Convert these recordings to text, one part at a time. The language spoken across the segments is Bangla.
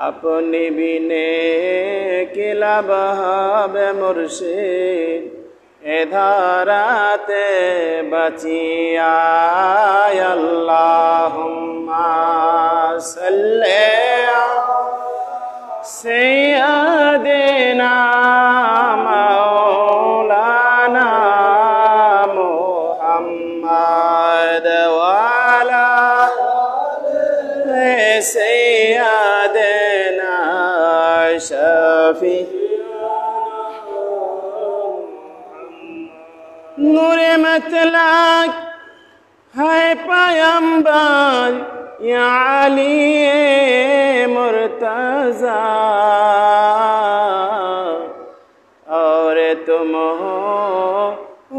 अपनी बिने किलब হবে মুর্শিদ এ ধারাতে বাঁচিয়া আল্লাহুম্মা সাল্লি সাইয়্যিদিনা মাওলানা মুহাম্মদ ওয়া আলা সাইয়্যিদিনা শাফি नूरे मतलक है पैगंबर या अली मुर्तजा और तुम हो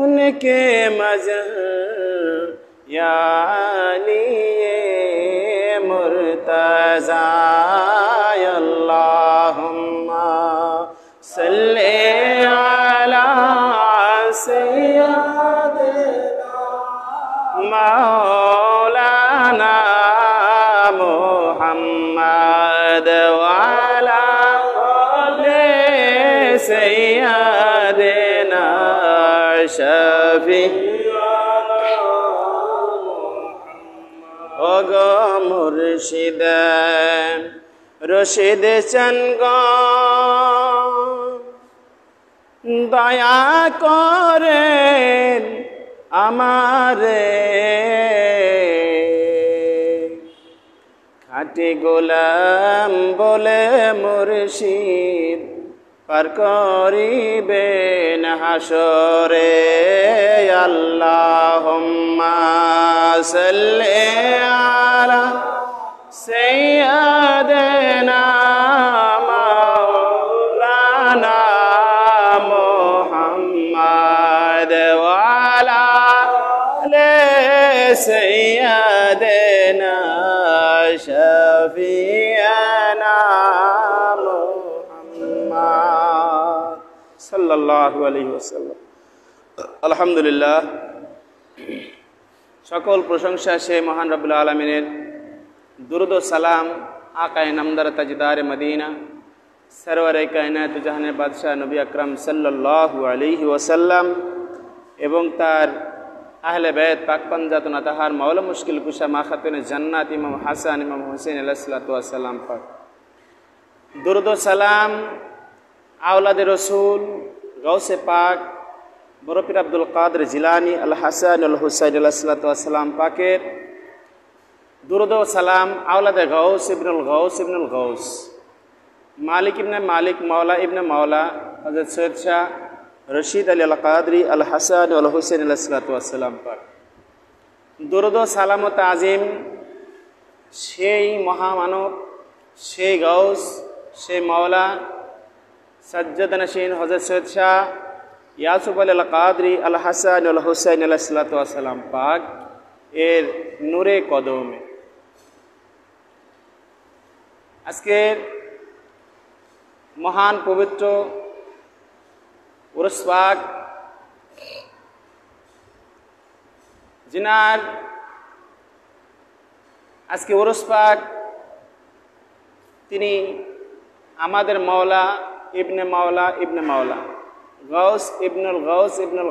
उनके मज़हर या अली मुर्तजा अल्लाहुम्मा सल्ली अला सय्यिदिना मौलाना मुहम्मद व अला आलि सय्यिदिना शफीअना ओगो मुर्शिद रशीद चंद দয়া করেন আমারে খাঁটি গোলাম বলে মুর্শিদ পার করিবেন হাসরে আল্লাহুম্মা সাল্লি আলা সাইয়্যিদিনা মাওলানা سيدنا شفيعنا محمد صلى الله عليه وسلم الحمد لله সকল প্রশংসা সেই মহান রব্বুল আলামিনের দুরুদ ও সালাম আকায়ে নামদার তাজদার মদিনা সরওয়ারে কায়নাত জাহানের বাদশা নবী আকরাম সাল্লাল্লাহু আলাইহি ওয়াসাল্লাম এবং তার আহলে বাইত পাক পাঞ্জাতনা তাহার মাওলা মুশকিল কুশা মা খাতুনে জান্নাত ইমাম হাসান ইমাম হুসাইন আলাইহিস সালাতু ওয়াস সালাম পাক দুরুদ ও সালাম আওলাদে রাসূল গাউসে পাক বড় পীর আব্দুল কাদের জিলানী আল হাসান আল হুসাইন আলাইহিস সালাতু ওয়াস সালাম পাকের দুরুদ ও সালাম আওলাদে গাউস ইবনুল গাউস মালিক ইবনে মালিক মাওলা ইবনে মাওলা হযরত সৈয়দ শাহ রশিদ আলী আল কাদরি আল হাসান আল হুসেন আলাইহিস সালাতু ওয়াস সালাম পাক দুরুদ ও সালাম ও তাজিম সেই মহামানব সেই গাউস সেই মাওলা সাজ্জাদ নশীন হযরত সৈয়দ শাহ ইয়াসুফ আলী আল কাদরি আল হাসান আল হুসেন আলাইহিস সালাতু ওয়াস সালাম পাক এর নূরে কদমে আজকের মহান পবিত্র উরুস পাক জিনার আজকে উরুস পাক তিনি আমাদের মাওলা ইবনে মাওলা গাউস ইবনুল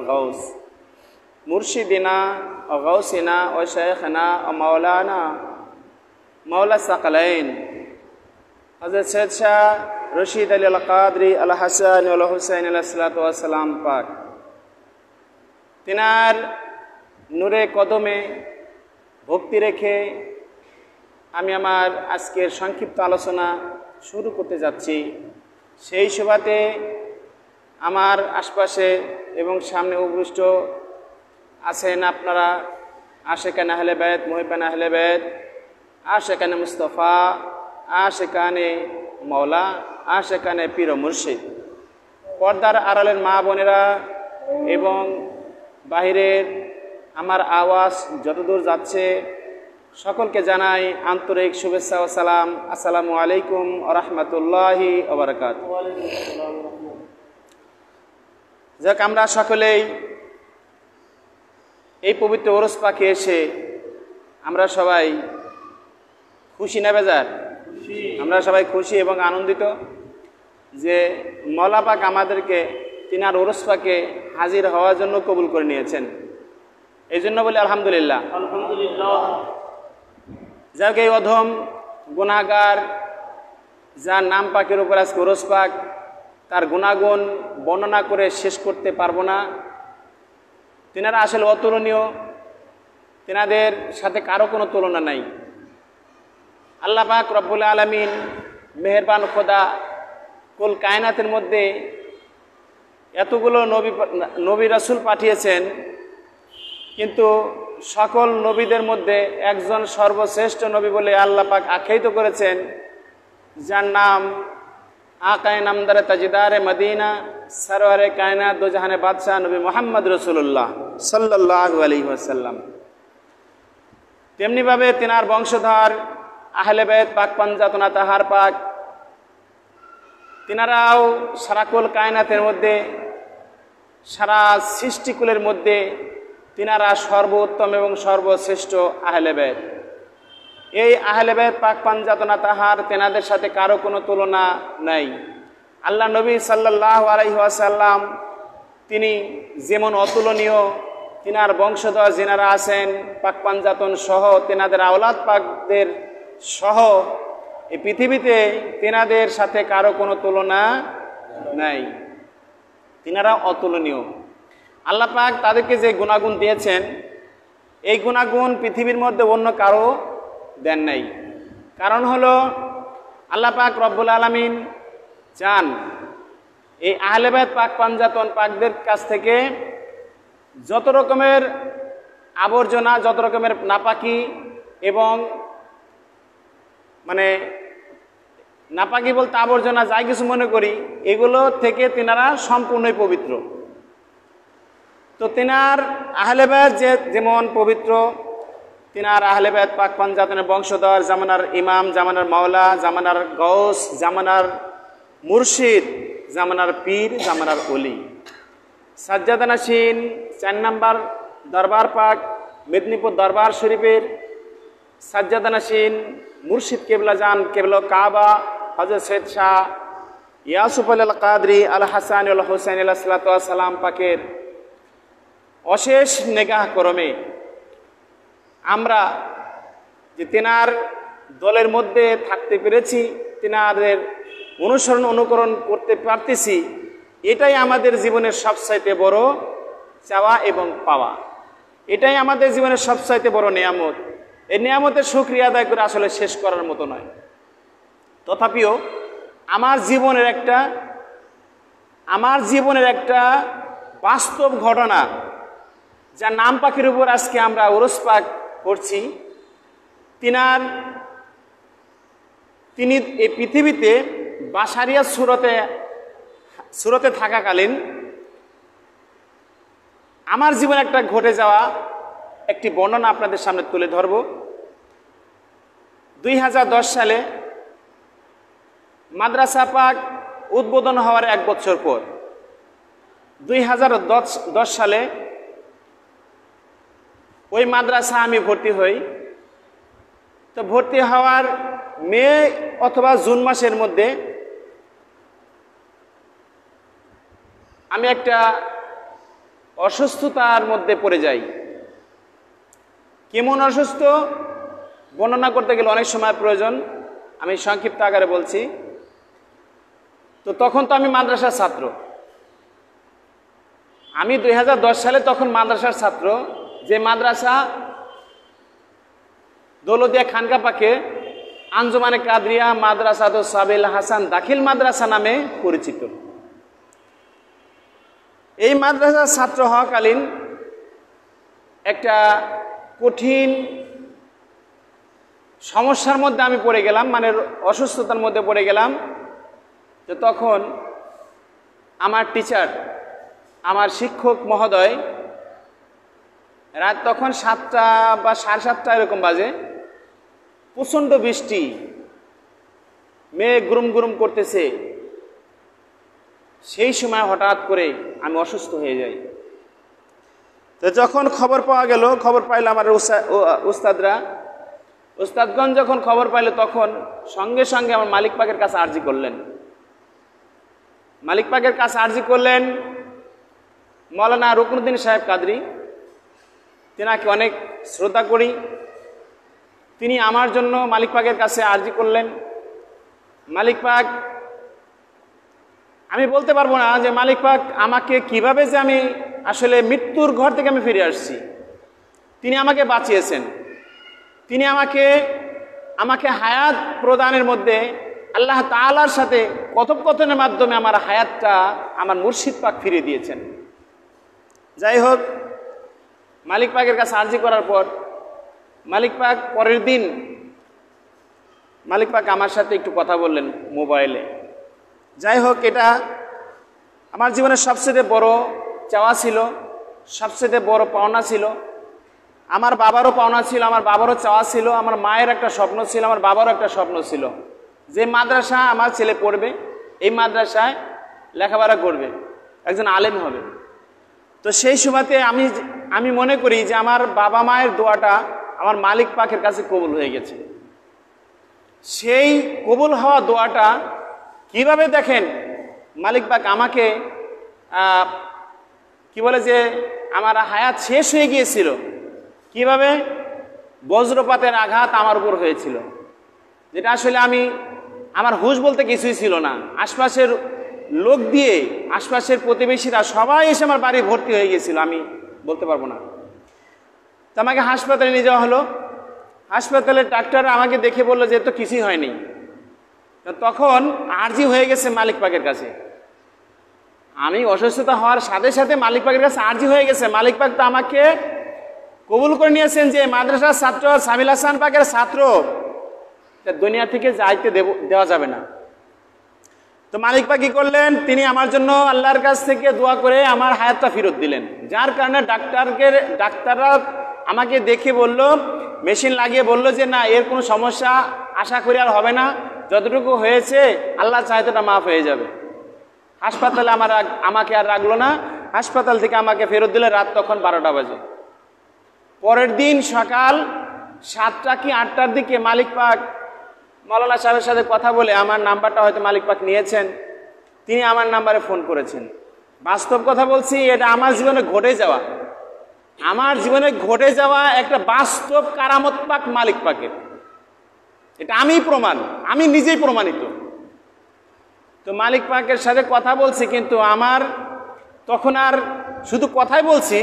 গাউস মুর্শিদিনা ও গাউসিনা ও শাইখনা ও মাওলানা মাওলা সাকালাইন হযরত সৈয়দ শাহ রশিদ আলী আল কাদরি আল হাসান আল হুসাইন আলাইহিস সালাতু ওয়াস সালাম পাক তিনার নূরে কদমে ভক্তি রেখে আমি আমার আজকের সংক্ষিপ্ত আলোচনা শুরু করতে যাচ্ছি। সেই সুবাদে আমার আশপাশে এবং সামনে উপবিষ্ট আছেন আপনারা আশেকান আহলে বাইত, মুহিব্বান আহলে বাইত, আশেকানে মুস্তাফা, আশেকানে মওলা, আশেকানে পীর ও মুর্শিদ, পর্দার আড়ালের মা বোনেরা এবং বাহিরের আমার আওয়াজ যতদূর যাচ্ছে সকলকে জানাই আন্তরিক শুভেচ্ছা ও সালাম। আসসালামু আলাইকুম ওয়া রাহমাতুল্লাহি ওয়া বারাকাতুহু। যাক, আমরা সকলেই এই পবিত্র ওরস পাকে এসে আমরা সবাই খুশি না বেজার? আমরা সবাই খুশি এবং আনন্দিত যে মওলা পাক আমাদেরকে তিনার ওরস পাকে হাজির হওয়ার জন্য কবুল করে নিয়েছেন। এই জন্য বলি আলহামদুলিল্লাহ। যাক, এই অধম গুনাহগার যার নাম পাকের উপর আজকে ওরস পাক, তার গুণাগুণ বর্ণনা করে শেষ করতে পারবো না। তিনারা আসলে অতুলনীয়, তিনাদের সাথে কারো কোনো তুলনা নাই। আল্লাহ পাক রব্বুল আলামিন মেহেরবান খোদা কুল কায়নাতের মধ্যে এতগুলো নবী রাসূল পাঠিয়েছেন, কিন্তু সকল নবীদের মধ্যে একজন সর্বশ্রেষ্ঠ নবী বলে আল্লাহ পাক আখ্যায়িত করেছেন, যার নাম আকায়ে নামদারে তাজদারে মদিনা সরওয়ারে কায়নাত দো জাহানে বাদশাহ নবী মুহাম্মদ রাসূলুল্লাহ সাল্লাল্লাহু আলাইহি ওয়াসাল্লাম। তেমনিভাবে তিনার বংশধর আহলে বাইত পাক পাঞ্জাতনা তাহার পাক, তিনারাও সারাকুল কায়নাতের মধ্যে, সারা সৃষ্টিকুলের মধ্যে তিনারা সর্বোত্তম এবং সর্বশ্রেষ্ঠ আহলে বাইত। এই আহলে বাইত পাক পাঞ্জাতনা তাহার তেনাদের সাথে কারো কোনো তুলনা নাই। আল্লাহ নবী সাল্লাল্লাহু আলাইহি ওয়াসাল্লাম তিনি যেমন অতুলনীয়, তিনার বংশধর যিনারা আছেন পাক পাঞ্জাতন সহ তেনাদের আওলাদ পাকদের সহ এই পৃথিবীতে তেনাদের সাথে কারো কোনো তুলনা নাই। তিনারা অতুলনীয়। আল্লাহ পাক তাদেরকে যে গুণাগুণ দিয়েছেন, এই গুণাগুণ পৃথিবীর মধ্যে অন্য কারো দেন নাই। কারণ হলো আল্লাহ পাক রব্বুল আলামিন চান এই আহলে বাইত পাক পাঞ্জাতন পাকদের কাছ থেকে যত রকমের আবর্জনা, যত রকমের নাপাকি এবং মানে নাপাকি বলতে আবর্জনা যাই কিছু মনে করি, এগুলো থেকে তিনারা সম্পূর্ণই পবিত্র। তো তিনার আহলে বাইত যেমন পবিত্র, তিনার আহলে বাইত পাক পাঞ্জাতনের বংশধর, জামানার ইমাম, জামানার মাওলা, জামানার গৌস, জামানার মুর্শিদ, জামানার পীর, জামানার ওলি। সাজ্জাদানাসীন 4 নম্বর দরবার পাক মেদিনীপুর দরবার শরীফের সাজ্জাদানাসীন মুর্শিদ কেবলা জান কেবলা কাবা হযরত সৈয়দ শাহ ইয়াসুফ আল কাদরি আল হাসান আল হুসাইন আলাইহিস সালাতু ওয়াস সালাম পাকের অশেষ নেগাহ করমে আমরা যে তেনার দলের মধ্যে থাকতে পেরেছি, তেনাদের অনুসরণ অনুকরণ করতে পারতেছি, এটাই আমাদের জীবনের সবচাইতে বড় চাওয়া এবং পাওয়া। এটাই আমাদের জীবনের সবচাইতে বড় নিয়ামত। এই নিয়ামতের শুকরিয়া আদায় করে আসলে শেষ করার মতো নয়। তথাপিও আমার জীবনের একটা বাস্তব ঘটনা, যার নাম পাখির উপর আজকে আমরা ওরস পাক করছি, তিনি এই পৃথিবীতে বাশারিয়া সুরতে থাকাকালীন আমার জীবনে একটা ঘটে যাওয়া একটি বর্ণনা আপনাদের সামনে তুলে ধরব। 2010 সালে মাদ্রাসা পাক উদ্বোধন হওয়ার 1 বছর পর 2010 সালে ওই মাদ্রাসা আমি ভর্তি হই। তো ভর্তি হওয়ার মে অথবা জুন মাসের মধ্যে আমি একটা অসুস্থতার মধ্যে পড়ে যাই। কেমন অসুস্থ বর্ণনা করতে গেলে অনেক সময় প্রয়োজন, আমি সংক্ষিপ্ত আকারে বলছি। তো তখন তো আমি মাদ্রাসার ছাত্র, আমি 2010 সালে তখন মাদ্রাসার ছাত্র, যে মাদ্রাসা দৌলতিয়া খানকা পাকে আঞ্জুমানে কাদরিয়া মাদ্রাসা তো সাবিল হাসান দাখিল মাদ্রাসা নামে পরিচিত। এই মাদ্রাসার ছাত্র হওয়াকালীন একটা কঠিন সমস্যার মধ্যে আমি পড়ে গেলাম, মানে অসুস্থতার মধ্যে পড়ে গেলাম। তো তখন আমার টিচার, আমার শিক্ষক মহোদয়, রাত তখন 7টা বা 7:30 এরকম বাজে, প্রচণ্ড বৃষ্টি, মেঘ গুরুম গুরুম করতেছে। সেই সময় হঠাৎ করে আমি অসুস্থ হয়ে যাই। তো যখন খবর পাওয়া গেল, খবর পাইল আমার উস্তাদগণ যখন খবর পাইল, তখন সঙ্গে সঙ্গে আমার মালিক পাকের কাছে আর্জি করলেন। মালিক পাকের কাছে আর্জি করলেন মৌলানা রুকনুদ্দিন সাহেব কাদরি, তেনাকে অনেক শ্রদ্ধা করি। তিনি আমার জন্য মালিক পাকের কাছে আর্জি করলেন। মালিক পাক, আমি বলতে পারবো না যে মালিক পাক আমাকে কিভাবে যে আমি আসলে মৃত্যুর ঘর থেকে আমি ফিরে আসছি। তিনি আমাকে বাঁচিয়েছেন। তিনি আমাকে হায়াত প্রদানের মধ্যে আল্লাহ তাআলার সাথে কথোপকথনের মাধ্যমে আমার হায়াতটা আমার মুর্শিদ পাক ফিরিয়ে দিয়েছেন। যাই হোক, মালিক পাকের কাছে আর্জি করার পর মালিক পাক পরের দিন মালিক পাক আমার সাথে একটু কথা বললেন মোবাইলে। যাই হোক, এটা আমার জীবনের সবচেয়ে বড় চাওয়া ছিল, সবচেয়ে বড় পাওনা ছিল। আমার বাবারও পাওনা ছিল, আমার বাবারও চাওয়া ছিল, আমার মায়ের একটা স্বপ্ন ছিল, আমার বাবারও একটা স্বপ্ন ছিল যে মাদ্রাসা আমার ছেলে পড়বে, এই মাদ্রাসায় লেখাপড়া করবে, একজন আলেম হবে। তো সেই সময়তে আমি মনে করি যে আমার বাবা মায়ের দোয়াটা আমার মালিক পাকের কাছে কবুল হয়ে গেছে। সেই কবুল হওয়া দোয়াটা কিভাবে দেখেন, মালিক পাক আমাকে কি বলে যে আমার হায়াত শেষ হয়ে গিয়েছিল, কিভাবে বজ্রপাতের আঘাত আমার উপর হয়েছিল, যেটা আসলে আমার হুঁশ বলতে কিছুই ছিল না। আশপাশের লোক দিয়ে, আশপাশের প্রতিবেশীরা সবাই এসে আমার বাড়ি ভর্তি হয়ে গিয়েছিল, আমি বলতে পারবো না। তো আমাকে হাসপাতালে নিয়ে যাওয়া হলো। হাসপাতালের ডাক্তার আমাকে দেখে বললো যে তো কিছুই হয়নি। তখন আর্জি হয়ে গেছে মালিক পাকের কাছে। আমি অসুস্থতা হওয়ার সাথে সাথে মালিক পাকের কাছে আর্জি হয়ে গেছে। মালিক পাক তো আমাকে কবুল করে নিয়েছেন যে মাদ্রাসার ছাত্র সামিল হাসান পাকের ছাত্র, দুনিয়া থেকে যাইতে দেওয়া যাবে না। তো মালিক পাক কি করলেন, তিনি আমার জন্য আল্লাহর কাছ থেকে দোয়া করে আমার হায়াতটা ফেরত দিলেন। যার কারণে ডাক্তাররা আমাকে দেখে বলল, মেশিন লাগিয়ে বলল যে না, এর কোনো সমস্যা আশা করি আর হবে না, যতটুকু হয়েছে আল্লাহ চাইতে তা মাফ হয়ে যাবে। হাসপাতালে আমাকে আর রাখলো না, হাসপাতাল থেকে আমাকে ফেরত দিলে রাত তখন 12টা বাজে। পরের দিন সকাল 7টা কি 8টার দিকে মালিক পাক মৌলানা সাহেবের সাথে কথা বলে, আমার নাম্বারটা হয়তো মালিক পাক নিয়েছেন, তিনি আমার নাম্বারে ফোন করেছেন। বাস্তব কথা বলছি, এটা আমার জীবনে ঘটে যাওয়া একটা বাস্তব কারামত পাক মালিক পাকের। এটা আমি নিজেই প্রমাণিত। তো মালিক পাকের সাথে কথা বলছি, কিন্তু আমার তখন আর শুধু কথাই বলছি,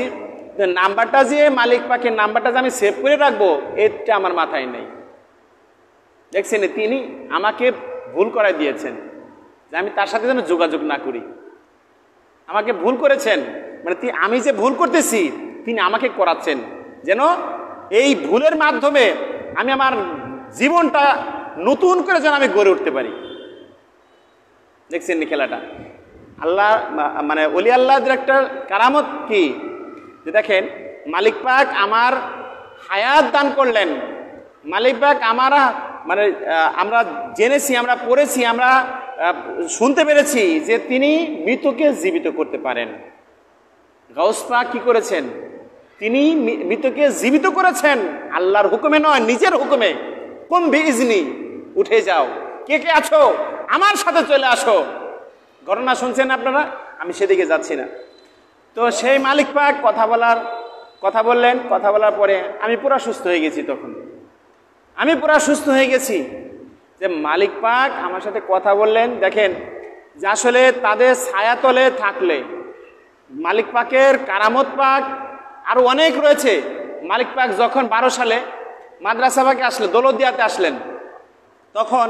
নাম্বারটা যে মালিক পাকের নাম্বারটা যে আমি সেভ করে রাখবো, এটা আমার মাথায় নেই। দেখছেন, তিনি আমাকে ভুল করাই দিয়েছেন যে আমি তার সাথে যেন যোগাযোগ না করি। আমাকে ভুল করেছেন, মানে আমি যে ভুল করতেছি তিনি আমাকে করাচ্ছেন, যেন এই ভুলের মাধ্যমে আমি আমার জীবনটা নতুন করে যেন আমি গড়ে উঠতে পারি। দেখছেন নি খেলাটা? আল্লাহ মানে ওলি আল্লাহদের একটা কারামত কি, যে দেখেন মালিক পাক আমার হায়াত দান করলেন। মালিক পাক আমরা জেনেছি, আমরা পড়েছি, আমরা শুনতে পেরেছি যে তিনি মৃতকে জীবিত করতে পারেন। গাউস পাক কি করেছেন, তিনি মৃতকে জীবিত করেছেন আল্লাহর হুকুমে নয়, নিজের হুকুমে। কুম বিইজনি, উঠে যাও, কে কে আছো আমার সাথে চলে আসো। ঘটনা শুনছেন আপনারা, আমি সেদিকে যাচ্ছি না। তো সেই মালিক পাক কথা বললেন। কথা বলার পরে আমি পুরা সুস্থ হয়ে গেছি। তখন আমি পুরা সুস্থ হয়ে গেছি যে মালিক পাক আমার সাথে কথা বললেন। দেখেন যে আসলে তাদের ছায়াতলে থাকলে মালিক পাকের কারামত পাক আরো অনেক রয়েছে। মালিক পাক যখন 12 সালে মাদ্রাসা পাকে আসলেন, দৌলতদিয়াতে আসলেন, তখন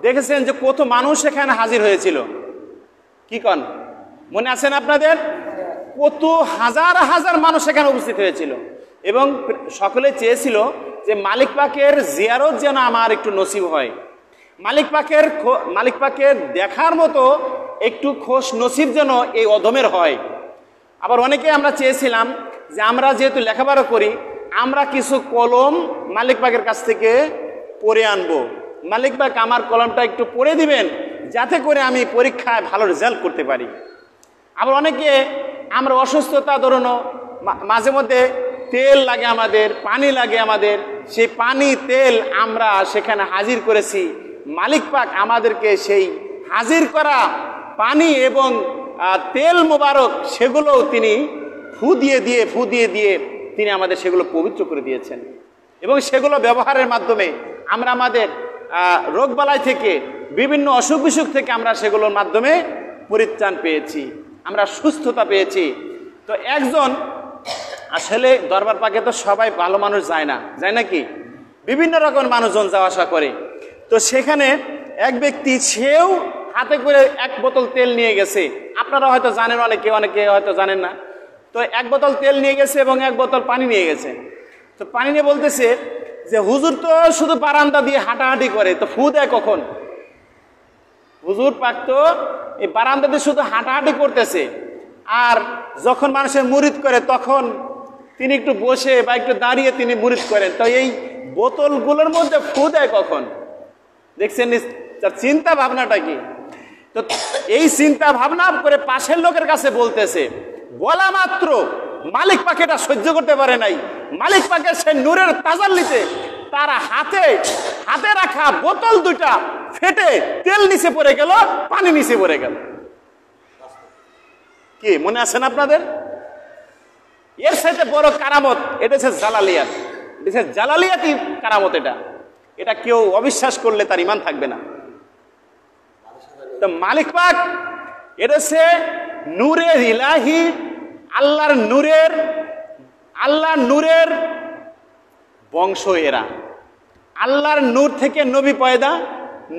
দেখেছেন যে কত মানুষ এখানে হাজির হয়েছিল। কি কন, মনে আছেন আপনাদের? কত হাজার হাজার মানুষ এখানে উপস্থিত হয়েছিল এবং সকলে চেয়েছিল যে মালিক পাকের জিয়ারত যেন আমার একটু নসিব হয়, মালিক পাকের দেখার মতো একটু খোশ নসিব যেন এই অধমের হয়। আবার অনেকে আমরা চেয়েছিলাম যে আমরা যেহেতু লেখাপড়া করি, আমরা কিছু কলম মালিক পাকের কাছ থেকে পড়ে আনবো, মালিক পাক আমার কলমটা একটু পড়ে দিবেন যাতে করে আমি পরীক্ষায় ভালো রেজাল্ট করতে পারি। আবার অনেকে আমরা অসুস্থতা ধরুন মাঝে মধ্যে তেল লাগে আমাদের, পানি লাগে আমাদের, সেই পানি তেল আমরা সেখানে হাজির করেছি। মালিক পাক আমাদেরকে সেই হাজির করা পানি এবং তেল মোবারক সেগুলোও তিনি ফু দিয়ে দিয়ে তিনি আমাদের সেগুলো পবিত্র করে দিয়েছেন, এবং সেগুলো ব্যবহারের মাধ্যমে আমরা আমাদের রোগবালাই থেকে, বিভিন্ন অসুখ বিসুখ থেকে আমরা সেগুলোর মাধ্যমে পরিত্রাণ পেয়েছি, আমরা সুস্থতা পেয়েছি। তো একজন আসলে দরবার পাকে তো সবাই ভালো মানুষ যায় না, যায় নাকি? বিভিন্ন রকমের মানুষজন যাওয়া আসা করে। তো সেখানে এক ব্যক্তি, সেও হাতে করে 1 বোতল তেল নিয়ে গেছে। আপনারা হয়তো জানেন, অনেকে হয়তো জানেন না। তো 1 বোতল তেল নিয়ে গেছে এবং 1 বোতল পানি নিয়ে গেছে। তো পানি নিয়ে বলতেছে যে হুজুর তো শুধু বারান্দা দিয়ে হাঁটাহাঁটি করে, তো ফু দেয় কখন? হুজুর পাক তো এই বারান্দা দিয়ে শুধু হাঁটাহাঁটি করতেছে, আর যখন মানুষের মুরিদ করে তখন তিনি একটু বসে বা একটু দাঁড়িয়ে তিনি মুরিদ করেন। তো এই বোতলগুলোর মধ্যে ফু দেয় কখন? দেখছেন তার চিন্তা ভাবনাটা কি? তো এই চিন্তা ভাবনা করে পাশের লোকের কাছে বলতেছে, বলা মাত্র মালিক পাক এটা সহ্য করতে পারে নাই। মালিক পাকের সে নূরের তাজাল্লিতে তার হাতে রাখা বোতল 2টা ফেটে তেল নিচে পড়ে গেল, পানি নিচে পড়ে গেল। কি মনে আছেন আপনাদের? এর সাথে বড় কারামত এটা হচ্ছে জালালিয়াত, এটা জালালিয়াতি কারামত। এটা কেউ অবিশ্বাস করলে তার ঈমান থাকবে না। তো মালিক পাক এটা হচ্ছে নূরে ইলাহি, আল্লাহর নূরের বংশ এরা। আল্লাহর নূর থেকে নবী পয়দা,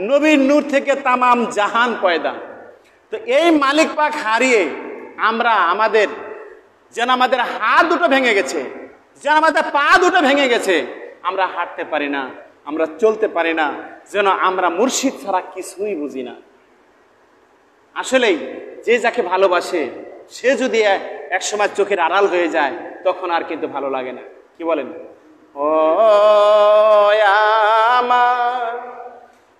নবীর নূর থেকে তামাম জাহান পয়দা। তো এই মালিক পাক হারিয়ে আমরা আমাদের হাত 2টো ভেঙে গেছে, যেন আমাদের পা 2টো ভেঙে গেছে, আমরা হাঁটতে পারি না, আমরা চলতে পারি না, যেন আমরা মুর্শিদ ছাড়া কিছুই বুঝি না। আসলেই যে যাকে ভালোবাসে সে যদি একসময় চোখের আড়াল হয়ে যায় তখন আর কিন্তু ভালো লাগে না। কি বলেন? ও আমার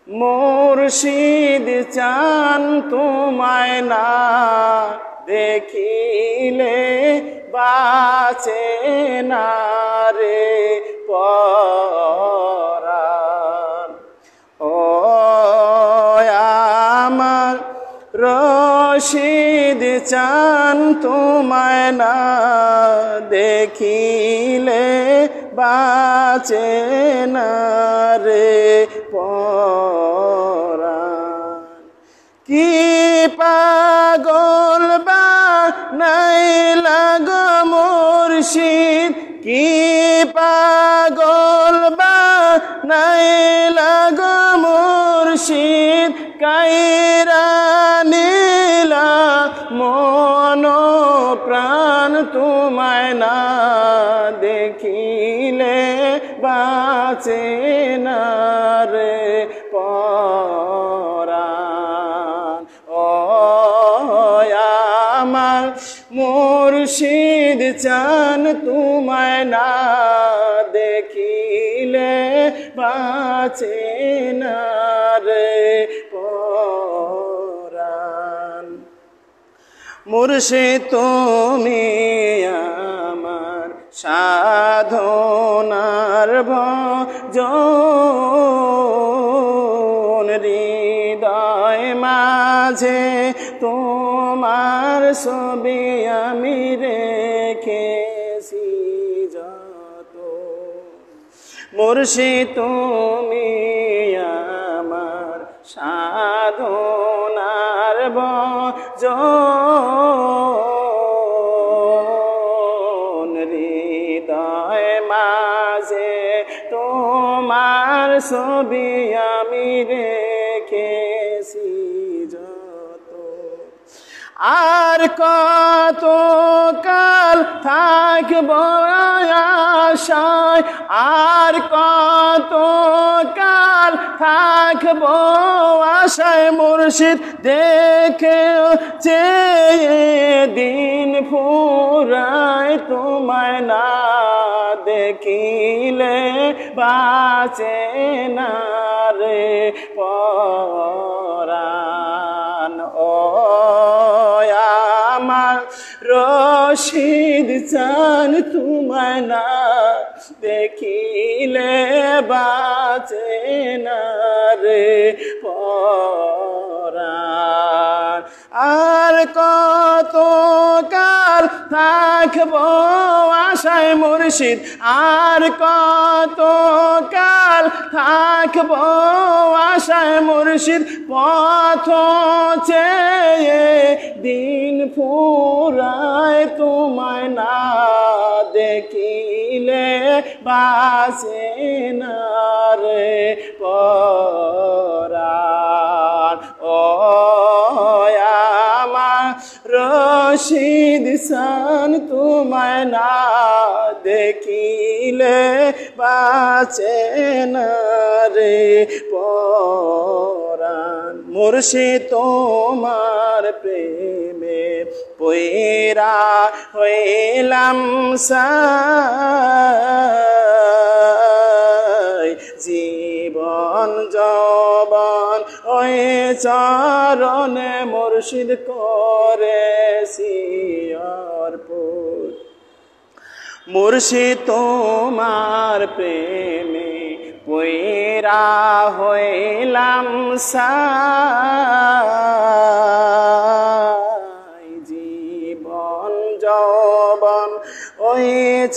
মুর্শিদ চান তোমায় না দেখিলে বাঁচে না রে পরাণ। ও আমার রশিদ চান তোমায় না দেখিলে বাঁচে না রে পরাণ। কি পাগল বানাইলা গো মুর্শিদ, কি পাগল বানাইলা গো মুর্শিদ, কাইরা নীলা মন প্রাণ তোমায় না দেখিলে বাঁচে না রে পরাণ। ও আমার মুর্শিদ চান তোমায় না দেখিলে বাঁচে না রে পরাণ। মুর্শিদ তুমি আমার সাধনার ভজন, হৃদয় মাঝে তোমার ছবি আমি রেখেছি যত। মুর্শিদ তুমি আমার সাধনার ভজন, হৃদয় মাঝে তোমার ছবি আমি রেখেছি যত। আর কত কাল থাকব আশায়, আর কত কাল থাকব আশায়, মুর্শিদ দেখে চেয়ে দিন ফুরায় তোমায় না দেখিলে বাঁচে না রে পরাণ। ও আমার রশিদ চান তোমায় না দেখিলে বাঁচে না রে পরাণ। আর কত কাল থাকবো আশায় মুর্শিদ, আর কত কাল থাকবো আশায় মুর্শিদ, পথ চেয়ে দিন ফুরায় তোমায় না দেখিলে বাঁচে না রে পরাণ। ও আমার রশিদ চান তোমায় না দেখিলে বাঁচে না রে পরাণ। মুর্শিদ তোমার প্রেমে পয়রা হইলাম সাই, জীবন যৌবন ওই চরণে মুর্শিদ করেছি অর্পণ। মুর্শিদ তোমার প্রেমে পয়রা হইলাম সাই, জীবন যৌবন ওই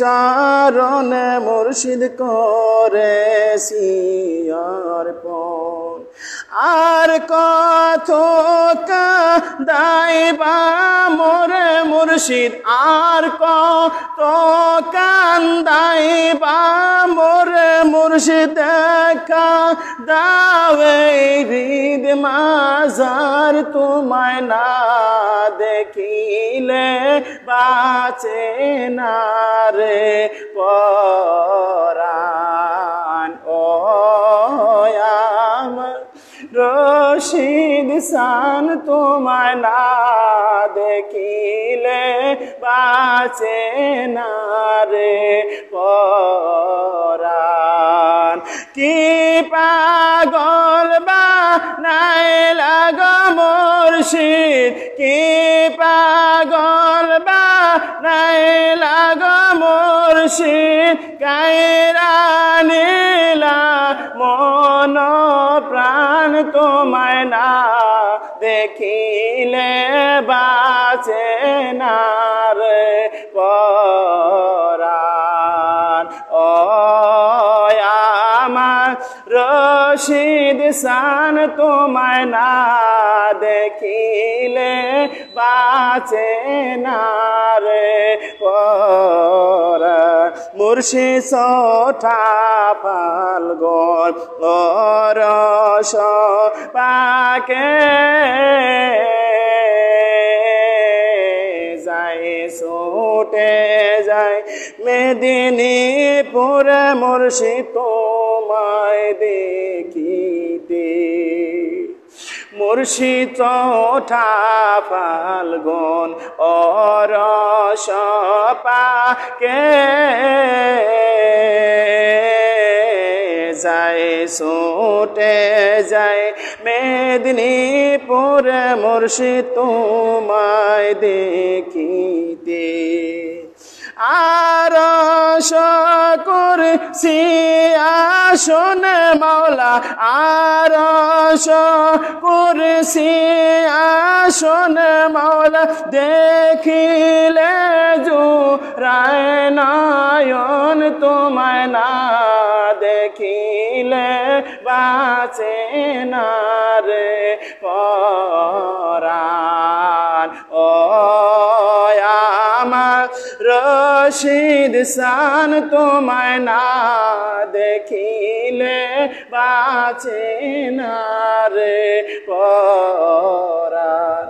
চরণে মুর্শিদ করেছি অর্পণ। আর কত কাঁদাইবা মোরে মুর্শিদ, আর কত কান্দাইবা মোরে মুর্শিদ, দেখা দাও হৃদ মাজার তোমায় না দেখিলে বাঁচে না রে পরাণ। ও আমার রশিদ চান তোমায় না দেখিলে বাঁচে না রে পরাণ। কি পাগল বানাইলা গো মুর্শিদ, কি পাগল বানাইলা গো মুর্শিদ, কায়রা নীলা মন প্রাণ তোমায় না দেখিলে বাঁচে না রে পরাণ। ও আমার রশিদ চান তোমায় না দেখিলে বাঁচে না রে পরাণ। মুর্শিদ সোঠা ফাল্গুন রস পাকে যায় ছুটে যায় মেদিনীপুরে মুর্শিদ তোমায় দেখিতে। মুর্শিদ চৌঠা ফাল্গুন রস পাকে যায় ছুটে যায় মেদিনীপুরে মুর্শিদ তোমায় দেখিতে। আর করছি আসন মাওলা, আর করছি আসন মাওলা, দেখিলে জুড়ায় নয়ন তোমায় না দেখিলে বাঁচে না রে পরাণ। ও আমার রশিদ চান তোমায় না দেখিলে বাঁচে না রে পরাণ।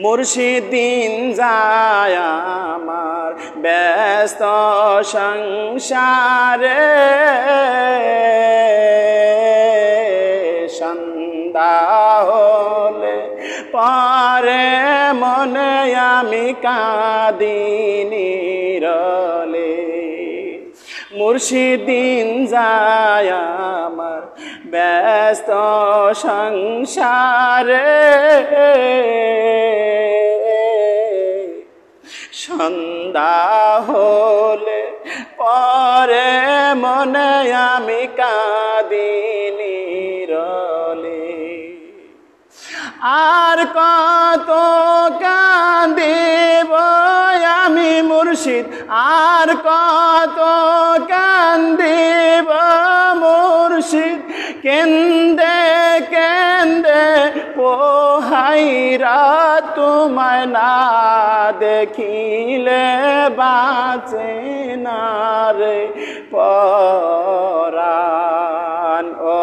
মুর্শিদ দিন যায় আমার ব্যস্ত সংসারে, সন্ধ্যা হলে পরে মনে আমি কাঁদি নীরলে। মুর্শিদ দিন যায় আমার ব্যস্ত সংসারে, সন্ধ্যা হলে পরে মনে আমি কাঁদি নীরলে, আর কত কাঁদিব আমি মুর্শিদ, আর কত কান্দিব মুর্শিদ, কেন্দে কেন্দে পোহাইরা তোমায় না দেখিলে বাঁচে না রে পরাণ। ও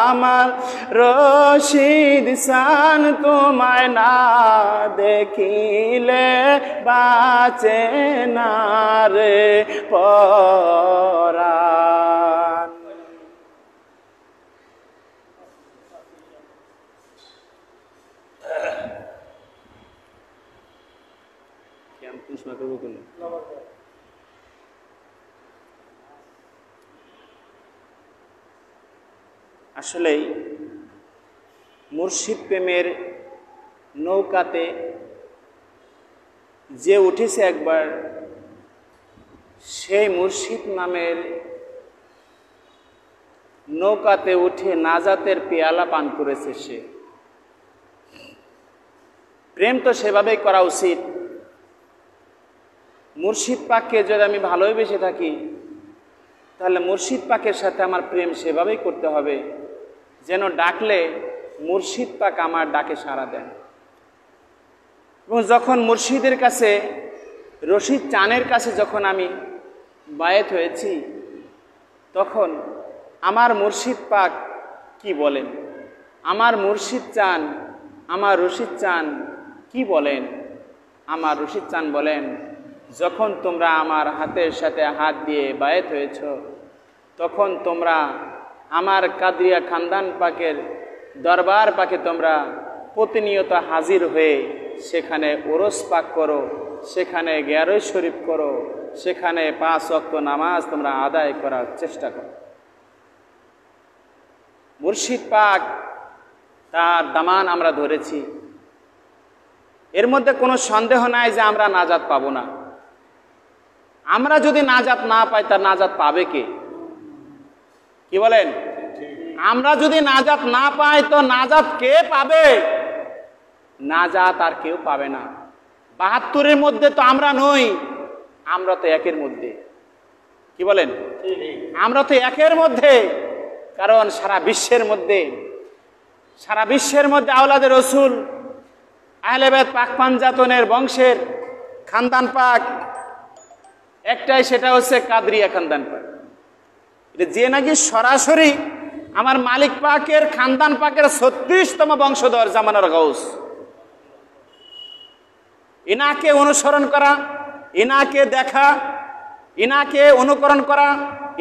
আমার রশিদ শান, তোমায় না দেখিলে বাঁচে না রে পরাণ। আসলেই মুর্শিদ প্রেমের নৌকাতে যে উঠেছে একবার, সেই মুর্শিদ নামের নৌকাতে উঠে নাজাতের পেয়ালা পান করেছে সে। প্রেম তো সেভাবেই করা উচিত। মুর্শিদ পাককে যদি আমি ভালোবেসে থাকি, তাহলে মুর্শিদ পাকের সাথে আমার প্রেম সেভাবেই করতে হবে যেন ডাকলে মুর্শিদ পাক আমার ডাকে সাড়া দেন। এবং যখন মুর্শিদের কাছে, রশিদ চানের কাছে যখন আমি বায়েত হয়েছি, তখন আমার মুর্শিদ পাক কি বলেন, আমার মুর্শিদ চান, আমার রশিদ চান কি বলেন? আমার রশিদ চান বলেন, যখন তোমরা আমার হাতের সাথে হাত দিয়ে বায়েত হয়েছ, তখন তোমরা আমার কাদরিয়া খানদান পাকের দরবার পাকে তোমরা প্রতিনিয়ত হাজির হয়ে সেখানে ওরস পাক করো, সেখানে গ্যারই শরীফ করো, সেখানে 5 ওয়াক্ত নামাজ তোমরা আদায় করার চেষ্টা করো। মুর্শিদ পাক তার দামান আমরা ধরেছি, এর মধ্যে কোনো সন্দেহ নাই যে আমরা নাজাত পাবো না। আমরা যদি নাজাত না পাই, তার নাজাত পাবে কে? কি বলেন? আমরা যদি নাজাত না পাই, তো নাজাত কে পাবে? নাজাত আর কেউ পাবে না। 72-এর মধ্যে তো আমরা নই, আমরা তো একের মধ্যে। কি বলেন? আমরা তো একের মধ্যে। কারণ সারা বিশ্বের মধ্যে আওলাদে রসুল, আহলে বাইত পাক পাঞ্জাতনের বংশের খানদান পাক একটাই, সেটা হচ্ছে কাদরিয়া খানদান পাক। যে নাকি সরাসরি আমার মালিক পাকের খানদান পাকের 36তম বংশধর, জামানার গাউস। ইনাকে অনুসরণ করা, ইনাকে দেখা, ইনাকে অনুকরণ করা,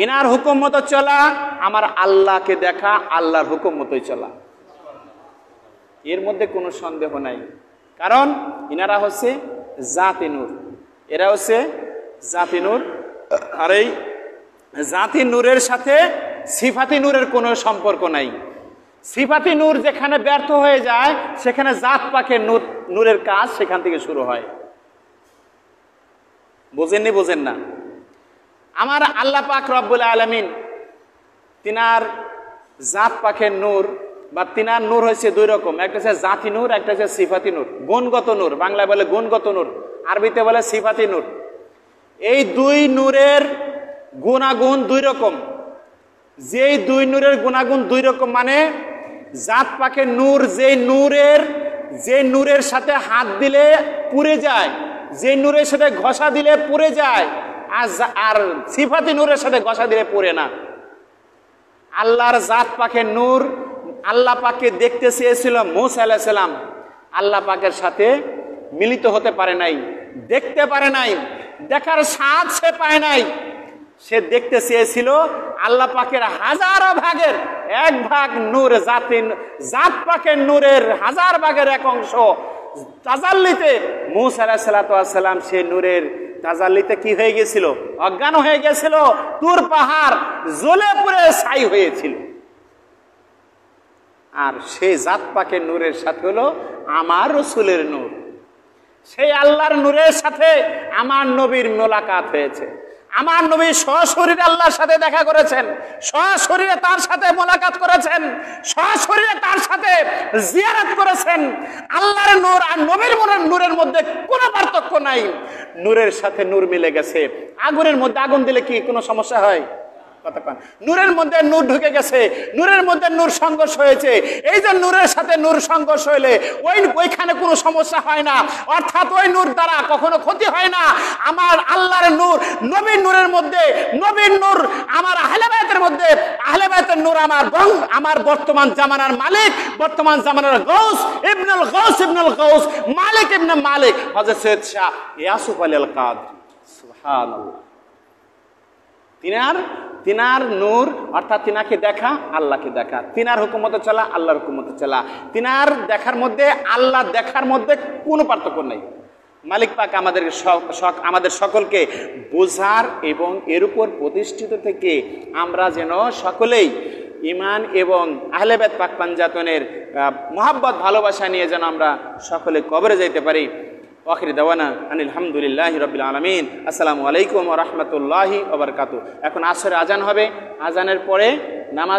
ইনার হুকুম মতো চলা, আমার আল্লাহকে দেখা, আল্লাহর হুকুম মতোই চলা, এর মধ্যে কোনো সন্দেহ নাই। কারণ ইনারা হচ্ছে জাতি নূর, এরা হচ্ছে জাতি নূর। আর এই জাতি নূরের সাথে সিফাতি নূরের কোনো সম্পর্ক নাই। সিফাতি নূর যেখানে ব্যর্থ হয়ে যায়, সেখানে জাত পাকের নূরের কাজ সেখান থেকে শুরু হয়। বোঝেননি? বোঝেন না? আমার আল্লাহ পাক রব্বুল আলামিন তিনার জাত পাকের নূর বা তিনার নূর হয়েছে 2 রকম, একটা হচ্ছে জাতি নূর, একটা হচ্ছে সিফাতি নূর। গুণগত নূর, বাংলায় বলে গুণগত নূর, আরবিতে বলে সিফাতি নূর। এই 2 নূরের গুণাগুণ 2 রকম। যেই 2 নূরের গুণাগুণ 2 রকম, মানে জাত পাকের নূর যে নূরের সাথে হাত দিলে পুড়ে যায়, যে নূরের সাথে ঘষা দিলে পুড়ে যায়, আর সিফাতি নূরের সাথে ঘষা দিলে পুড়ে না। আল্লাহর জাত পাকের নূর, আল্লাহ পাককে দেখতে চেয়েছিল মূসা আলাইহিস সালাম, আল্লাহ পাকের সাথে মিলিত হতে পারে নাই, দেখতে পারে নাই, দেখার স্বাদ সে পায় নাই। সে দেখতে চেয়েছিল আল্লাহ পাকের হাজারো ভাগের 1 ভাগ নূর, জাত পাকের নূরের 1000 ভাগের 1 অংশ তাজাল্লিতে মূসা আলাইহিস সালাম সে নূরের তাজাল্লিতে কি হয়ে গেছিল? অজ্ঞান হয়ে গেছিল। তুর পাহাড় জ্বলে পুড়ে ছাই হয়েছিল। আর সেই জাত পাকের নূরের সাথে হলো আমার রসুলের নূর। সেই আল্লাহর নূরের সাথে আমার নবীর মোলাকাত হয়েছে। আমার নবী সশরীরে আল্লাহর সাথে দেখা করেছেন, সশরীরে তার সাথে মোলাকাত করেছেন, সশরীরে তার সাথে জিয়ারত করেছেন। আল্লাহর নূর আর নবীর নূরের মধ্যে কোনো পার্থক্য নাই। নূরের সাথে নূর মিলে গেছে। আগুনের মধ্যে আগুন দিলে কি কোনো সমস্যা হয়? কতক্ষণ নূরের মধ্যে নূর ঢুকে গেছে, নূরের মধ্যে নূর সংঘর্ষ হয়েছে। এই যে নূরের সাথে নূর সংঘর্ষ হইলে ওইখানে কোনো সমস্যা হয় না, অর্থাৎ ওই নূর দ্বারা কখনো ক্ষতি হয় না। আমার আল্লাহর নূর নবীর নূরের মধ্যে, নবীর নূর আমার আহলে বায়তের মধ্যে, আহলে বায়তের নূর আমার বর্তমান জামানার মালিক, বর্তমান জামানার গৌস ইবনুল গৌস মালিক ইবনে মালিক হযরত সৈয়দ শাহ ইয়াসুফ আলী আল কাদরি। সুবহানাল্লাহ। তিনার নূর অর্থাৎ তিনাকে দেখা, আল্লাহকে দেখা, তিনার হুকুমতে চলা, আল্লাহর হুকুমতে চলা। তিনার দেখার মধ্যে, আল্লাহ দেখার মধ্যে কোনো পার্থক্য নেই। মালিক পাক আমাদের সকলকে বোঝার এবং এর উপর প্রতিষ্ঠিত থেকে আমরা যেন সকলেই ঈমান এবং আহলে বাইত পাক পাঞ্জাতনের মহব্বত ভালোবাসা নিয়ে যেন আমরা সকলে কবরে যাইতে পারি। আখির দাওয়ানা আনিল হামদুলিল্লাহি রাব্বিল আলামিন। আসসালামু আলাইকুম ওয়া রাহমাতুল্লাহি ওয়া বারাকাতুহু। এখন আসরের আজান হবে, আজানের পরে নামাজ